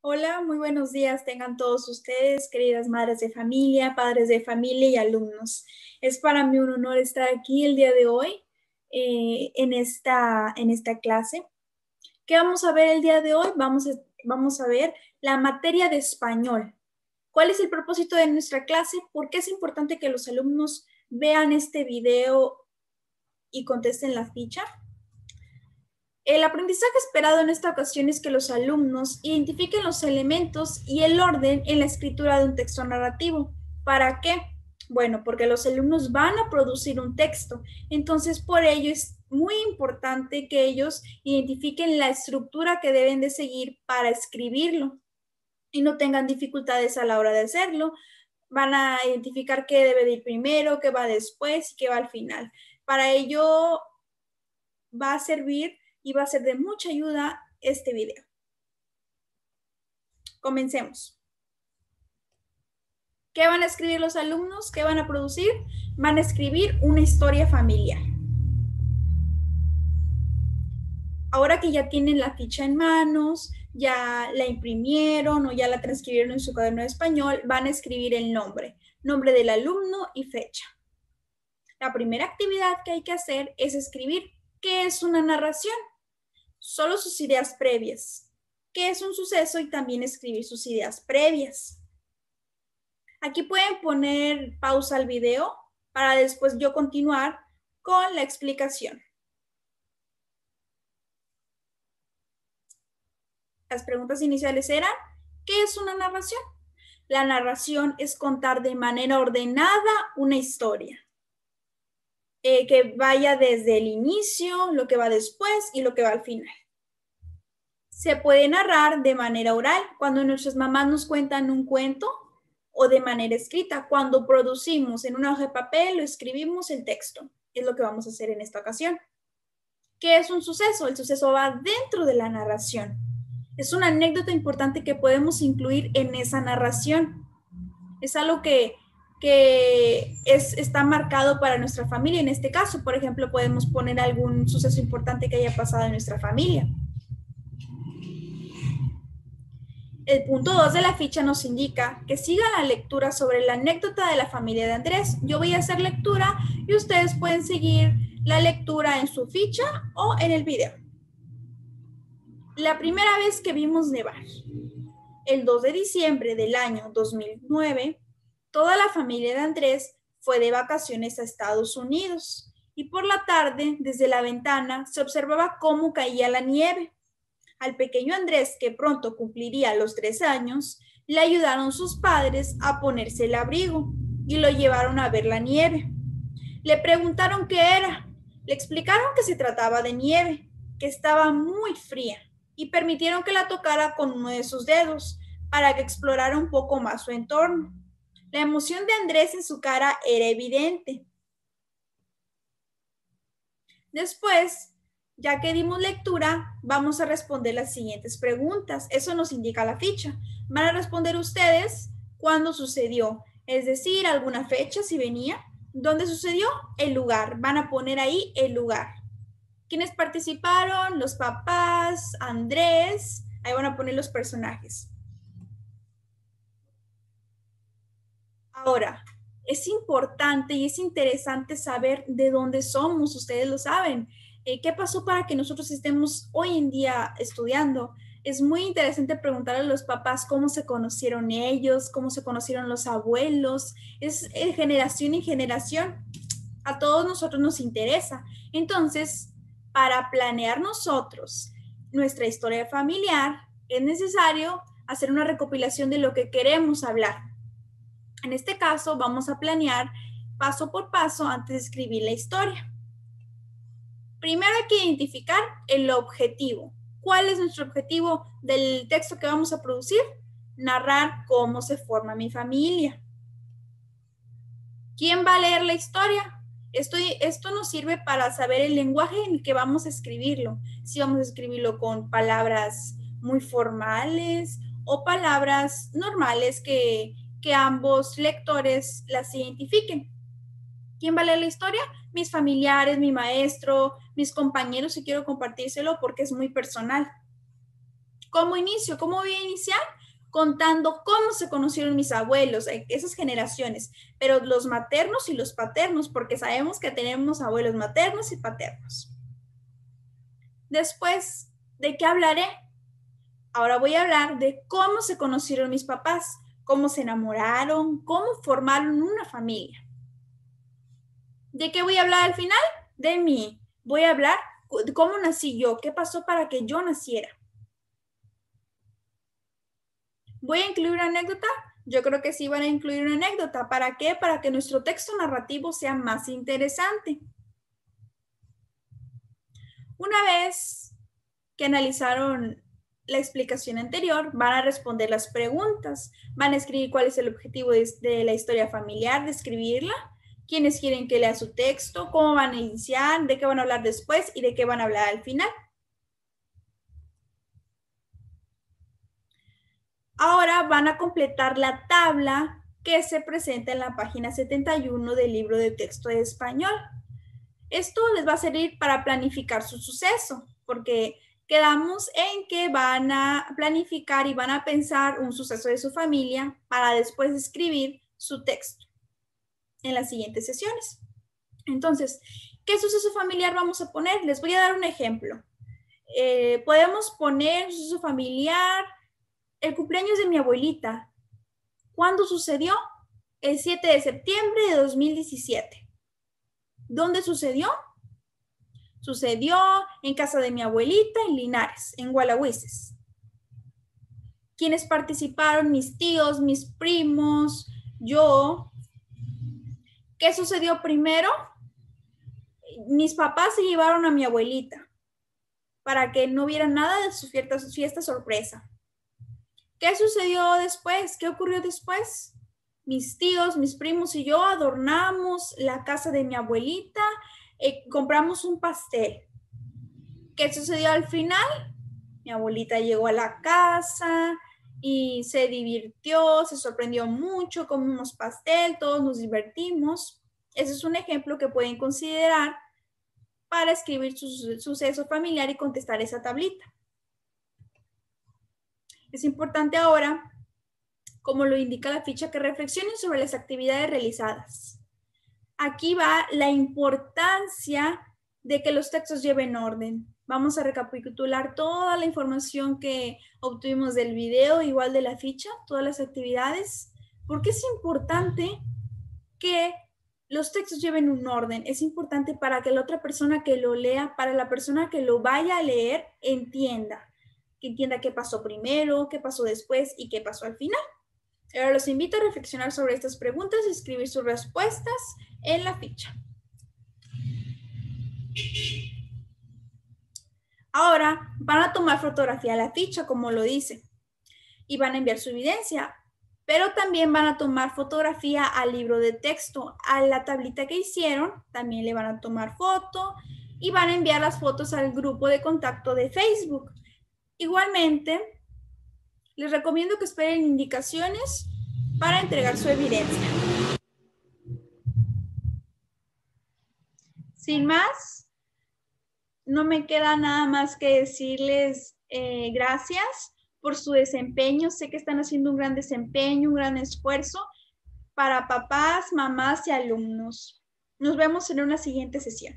Hola, muy buenos días tengan todos ustedes, queridas madres de familia, padres de familia y alumnos. Es para mí un honor estar aquí el día de hoy en esta clase. ¿Qué vamos a ver el día de hoy? Vamos a ver la materia de español. ¿Cuál es el propósito de nuestra clase? ¿Por qué es importante que los alumnos vean este video y contesten la ficha? El aprendizaje esperado en esta ocasión es que los alumnos identifiquen los elementos y el orden en la escritura de un texto narrativo. ¿Para qué? Bueno, porque los alumnos van a producir un texto, entonces por ello es muy importante que ellos identifiquen la estructura que deben de seguir para escribirlo y no tengan dificultades a la hora de hacerlo. Van a identificar qué debe de ir primero, qué va después y qué va al final. Para ello va a servir y va a ser de mucha ayuda este video. Comencemos. ¿Qué van a escribir los alumnos? ¿Qué van a producir? Van a escribir una historia familiar. Ahora que ya tienen la ficha en manos, ya la imprimieron o ya la transcribieron en su cuaderno de español, van a escribir el nombre del alumno y fecha. La primera actividad que hay que hacer es escribir qué es una narración, solo sus ideas previas, qué es un suceso y también escribir sus ideas previas. Aquí pueden poner pausa al video para después yo continuar con la explicación. Las preguntas iniciales eran, ¿qué es una narración? La narración es contar de manera ordenada una historia, que vaya desde el inicio, lo que va después y lo que va al final. Se puede narrar de manera oral, cuando nuestras mamás nos cuentan un cuento, o de manera escrita, cuando producimos en una hoja de papel o escribimos el texto. Es lo que vamos a hacer en esta ocasión. ¿Qué es un suceso? El suceso va dentro de la narración. Es una anécdota importante que podemos incluir en esa narración. Es algo que está marcado para nuestra familia. En este caso, por ejemplo, podemos poner algún suceso importante que haya pasado en nuestra familia. El punto 2 de la ficha nos indica que siga la lectura sobre la anécdota de la familia de Andrés. Yo voy a hacer lectura y ustedes pueden seguir la lectura en su ficha o en el video. La primera vez que vimos nevar. El 2 de diciembre del año 2009, toda la familia de Andrés fue de vacaciones a Estados Unidos y por la tarde, desde la ventana, se observaba cómo caía la nieve. Al pequeño Andrés, que pronto cumpliría los 3 años, le ayudaron sus padres a ponerse el abrigo y lo llevaron a ver la nieve. Le preguntaron qué era. Le explicaron que se trataba de nieve, que estaba muy fría, y permitieron que la tocara con uno de sus dedos para que explorara un poco más su entorno. La emoción de Andrés en su cara era evidente. Después, ya que dimos lectura, vamos a responder las siguientes preguntas. Eso nos indica la ficha. Van a responder ustedes cuándo sucedió, es decir, alguna fecha si venía. ¿Dónde sucedió? El lugar. Van a poner ahí el lugar. ¿Quiénes participaron? Los papás, Andrés. Ahí van a poner los personajes. Ahora, es importante y es interesante saber de dónde somos, ustedes lo saben. ¿Qué pasó para que nosotros estemos hoy en día estudiando? Es muy interesante preguntar a los papás cómo se conocieron ellos, cómo se conocieron los abuelos. Es generación en generación. A todos nosotros nos interesa. Entonces, para planear nosotros nuestra historia familiar, es necesario hacer una recopilación de lo que queremos hablar. En este caso, vamos a planear paso por paso antes de escribir la historia. Primero hay que identificar el objetivo. ¿Cuál es nuestro objetivo del texto que vamos a producir? Narrar cómo se forma mi familia. ¿Quién va a leer la historia? Esto nos sirve para saber el lenguaje en el que vamos a escribirlo. Si vamos a escribirlo con palabras muy formales o palabras normales que ambos lectores las identifiquen. ¿Quién va a leer la historia? Mis familiares, mi maestro, mis compañeros, si quiero compartírselo porque es muy personal. ¿Cómo inicio? ¿Cómo voy a iniciar? Contando cómo se conocieron mis abuelos, esas generaciones, pero los maternos y los paternos, porque sabemos que tenemos abuelos maternos y paternos. Después, ¿de qué hablaré? Ahora voy a hablar de cómo se conocieron mis papás, cómo se enamoraron, cómo formaron una familia. ¿De qué voy a hablar al final? De mí. Voy a hablar de cómo nací yo, qué pasó para que yo naciera. ¿Voy a incluir una anécdota? Yo creo que sí van a incluir una anécdota. ¿Para qué? Para que nuestro texto narrativo sea más interesante. Una vez que analizaron la explicación anterior, van a responder las preguntas. Van a escribir cuál es el objetivo de la historia familiar, de escribirla, quiénes quieren que lea su texto, cómo van a iniciar, de qué van a hablar después y de qué van a hablar al final. Ahora van a completar la tabla que se presenta en la página 71 del libro de texto de español. Esto les va a servir para planificar su suceso, porque quedamos en que van a planificar y van a pensar un suceso de su familia para después escribir su texto en las siguientes sesiones. Entonces, ¿qué suceso familiar vamos a poner? Les voy a dar un ejemplo. Podemos poner suceso familiar, el cumpleaños de mi abuelita. ¿Cuándo sucedió? El 7 de septiembre de 2017. ¿Dónde sucedió? Sucedió en casa de mi abuelita en Linares, en Gualahuises. ¿Quiénes participaron? Mis tíos, mis primos, yo. ¿Qué sucedió primero? Mis papás se llevaron a mi abuelita para que no hubiera nada de su fiesta sorpresa. ¿Qué sucedió después? ¿Qué ocurrió después? Mis tíos, mis primos y yo adornamos la casa de mi abuelita, compramos un pastel. ¿Qué sucedió al final? Mi abuelita llegó a la casa y se divirtió, se sorprendió mucho, comimos pastel, todos nos divertimos. Ese es un ejemplo que pueden considerar para escribir su suceso familiar y contestar esa tablita. Es importante ahora, como lo indica la ficha, que reflexionen sobre las actividades realizadas. Aquí va la importancia de que los textos lleven orden. Vamos a recapitular toda la información que obtuvimos del video, igual de la ficha, todas las actividades. ¿Por qué es importante que los textos lleven un orden? Es importante para que la otra persona que lo lea, para la persona que lo vaya a leer, entienda. Que entienda qué pasó primero, qué pasó después y qué pasó al final. Ahora los invito a reflexionar sobre estas preguntas y escribir sus respuestas en la ficha. Ahora van a tomar fotografía a la ficha, como lo dice, y van a enviar su evidencia, pero también van a tomar fotografía al libro de texto, a la tablita que hicieron, también le van a tomar foto y van a enviar las fotos al grupo de contacto de Facebook. Igualmente, les recomiendo que esperen indicaciones para entregar su evidencia. Sin más, no me queda nada más que decirles gracias por su desempeño. Sé que están haciendo un gran desempeño, un gran esfuerzo para papás, mamás y alumnos. Nos vemos en una siguiente sesión.